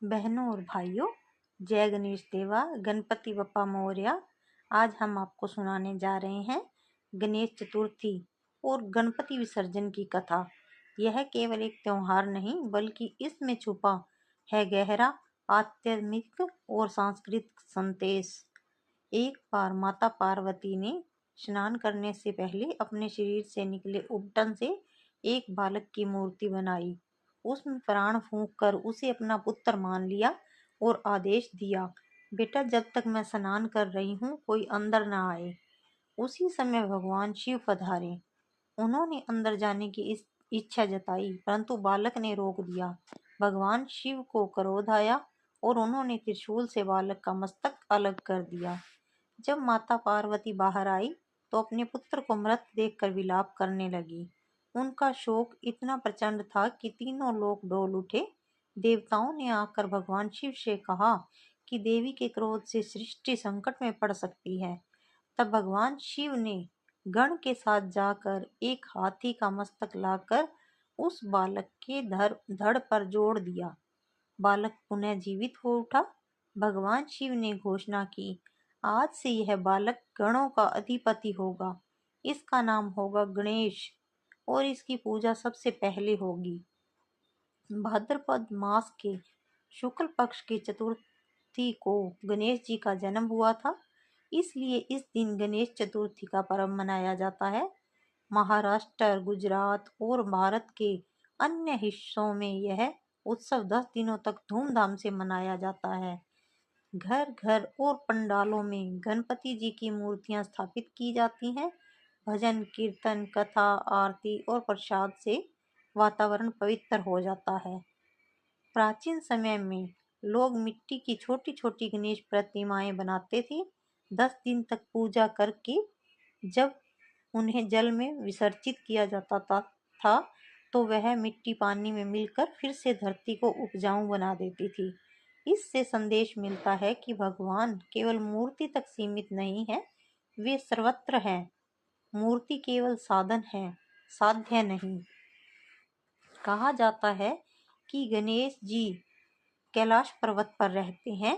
बहनों और भाइयों, जय गणेश देवा, गणपति बप्पा मोरया। आज हम आपको सुनाने जा रहे हैं गणेश चतुर्थी और गणपति विसर्जन की कथा। यह केवल एक त्योहार नहीं बल्कि इसमें छुपा है गहरा आध्यात्मिक और सांस्कृतिक संदेश। एक बार माता पार्वती ने स्नान करने से पहले अपने शरीर से निकले उबटन से एक बालक की मूर्ति बनाई। उसमें प्राण फूंक कर उसे अपना पुत्र मान लिया और आदेश दिया, बेटा जब तक मैं स्नान कर रही हूँ कोई अंदर न आए। उसी समय भगवान शिव पधारे। उन्होंने अंदर जाने की इच्छा जताई, परंतु बालक ने रोक दिया। भगवान शिव को क्रोध आया और उन्होंने त्रिशूल से बालक का मस्तक अलग कर दिया। जब माता पार्वती बाहर आई तो अपने पुत्र को मृत देखकर विलाप करने लगी। उनका शोक इतना प्रचंड था कि तीनों लोग डोल उठे। देवताओं ने आकर भगवान शिव से कहा कि देवी के क्रोध से सृष्टि संकट में पड़ सकती है। तब भगवान शिव ने गण के साथ जाकर एक हाथी का मस्तक लाकर उस बालक के धड़ पर जोड़ दिया। बालक पुनः जीवित हो उठा। भगवान शिव ने घोषणा की, आज से यह बालक गणों का अधिपति होगा। इसका नाम होगा गणेश और इसकी पूजा सबसे पहले होगी। भाद्रपद मास के शुक्ल पक्ष की चतुर्थी को गणेश जी का जन्म हुआ था, इसलिए इस दिन गणेश चतुर्थी का पर्व मनाया जाता है। महाराष्ट्र, गुजरात और भारत के अन्य हिस्सों में यह उत्सव 10 दिनों तक धूमधाम से मनाया जाता है। घर घर और पंडालों में गणपति जी की मूर्तियां स्थापित की जाती हैं। भजन, कीर्तन, कथा, आरती और प्रसाद से वातावरण पवित्र हो जाता है। प्राचीन समय में लोग मिट्टी की छोटी छोटी गणेश प्रतिमाएं बनाते थे। 10 दिन तक पूजा करके जब उन्हें जल में विसर्जित किया जाता था तो वह मिट्टी पानी में मिलकर फिर से धरती को उपजाऊ बना देती थी। इससे संदेश मिलता है कि भगवान केवल मूर्ति तक सीमित नहीं है, वे सर्वत्र हैं। मूर्ति केवल साधन है, साध्य नहीं। कहा जाता है कि गणेश जी कैलाश पर्वत पर रहते हैं।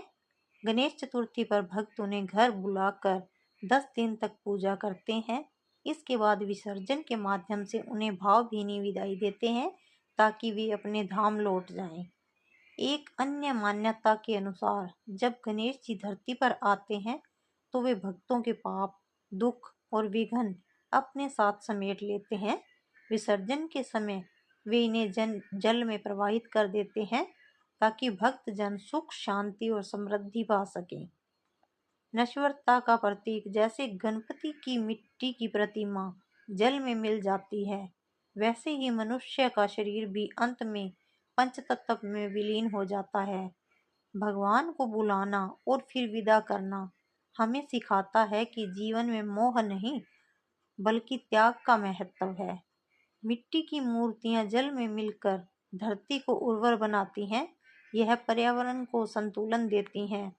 गणेश चतुर्थी पर भक्त उन्हें घर बुलाकर 10 दिन तक पूजा करते हैं। इसके बाद विसर्जन के माध्यम से उन्हें भावभीनी विदाई देते हैं ताकि वे अपने धाम लौट जाएं। एक अन्य मान्यता के अनुसार जब गणेश जी धरती पर आते हैं तो वे भक्तों के पाप, दुख और विघ्न अपने साथ समेट लेते हैं। विसर्जन के समय वे इन्हें जल में प्रवाहित कर देते हैं ताकि भक्त जन सुख, शांति और समृद्धि पा सकें। नश्वरता का प्रतीक जैसे गणपति की मिट्टी की प्रतिमा जल में मिल जाती है, वैसे ही मनुष्य का शरीर भी अंत में पंचतत्व में विलीन हो जाता है। भगवान को बुलाना और फिर विदा करना हमें सिखाता है कि जीवन में मोह नहीं बल्कि त्याग का महत्व है। मिट्टी की मूर्तियां जल में मिलकर धरती को उर्वर बनाती हैं, यह पर्यावरण को संतुलन देती हैं।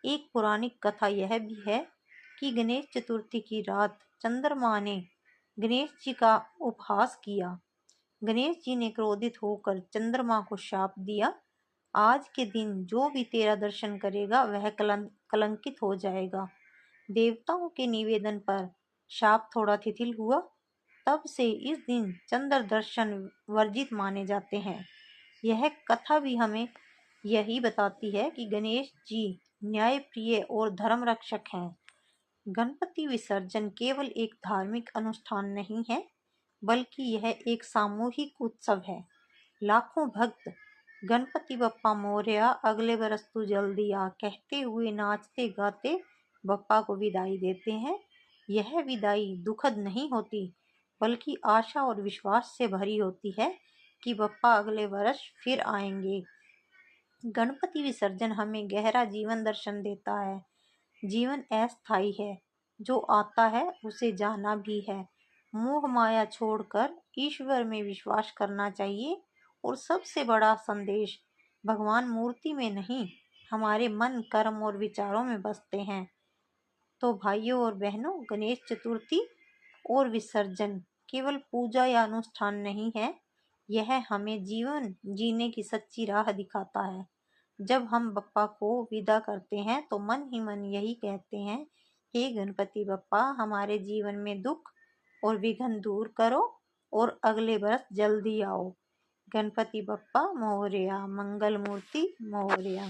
एक पौराणिक कथा यह भी है कि गणेश चतुर्थी की रात चंद्रमा ने गणेश जी का उपहास किया। गणेश जी ने क्रोधित होकर चंद्रमा को शाप दिया, आज के दिन जो भी तेरा दर्शन करेगा वह कलंकित हो जाएगा। देवताओं के निवेदन पर शाप थोड़ा शिथिल हुआ। तब से इस दिन चंद्र दर्शन वर्जित माने जाते हैं। यह कथा भी हमें यही बताती है कि गणेश जी न्याय प्रिय और धर्म रक्षक हैं। गणपति विसर्जन केवल एक धार्मिक अनुष्ठान नहीं है बल्कि यह एक सामूहिक उत्सव है। लाखों भक्त गणपति बप्पा मोरया, अगले बरस तू जल्दी आ कहते हुए नाचते गाते बप्पा को विदाई देते हैं। यह विदाई दुखद नहीं होती बल्कि आशा और विश्वास से भरी होती है कि बप्पा अगले वर्ष फिर आएंगे। गणपति विसर्जन हमें गहरा जीवन दर्शन देता है। जीवन अस्थायी है, जो आता है उसे जाना भी है। मोह माया छोड़कर ईश्वर में विश्वास करना चाहिए और सबसे बड़ा संदेश, भगवान मूर्ति में नहीं हमारे मन, कर्म और विचारों में बसते हैं। तो भाइयों और बहनों, गणेश चतुर्थी और विसर्जन केवल पूजा या अनुष्ठान नहीं है, यह हमें जीवन जीने की सच्ची राह दिखाता है। जब हम बप्पा को विदा करते हैं तो मन ही मन यही कहते हैं, हे गणपति बप्पा, हमारे जीवन में दुख और विघ्न दूर करो और अगले बरस जल्दी आओ। गणपति बप्पा मोरया, मंगल मूर्ति मोरया।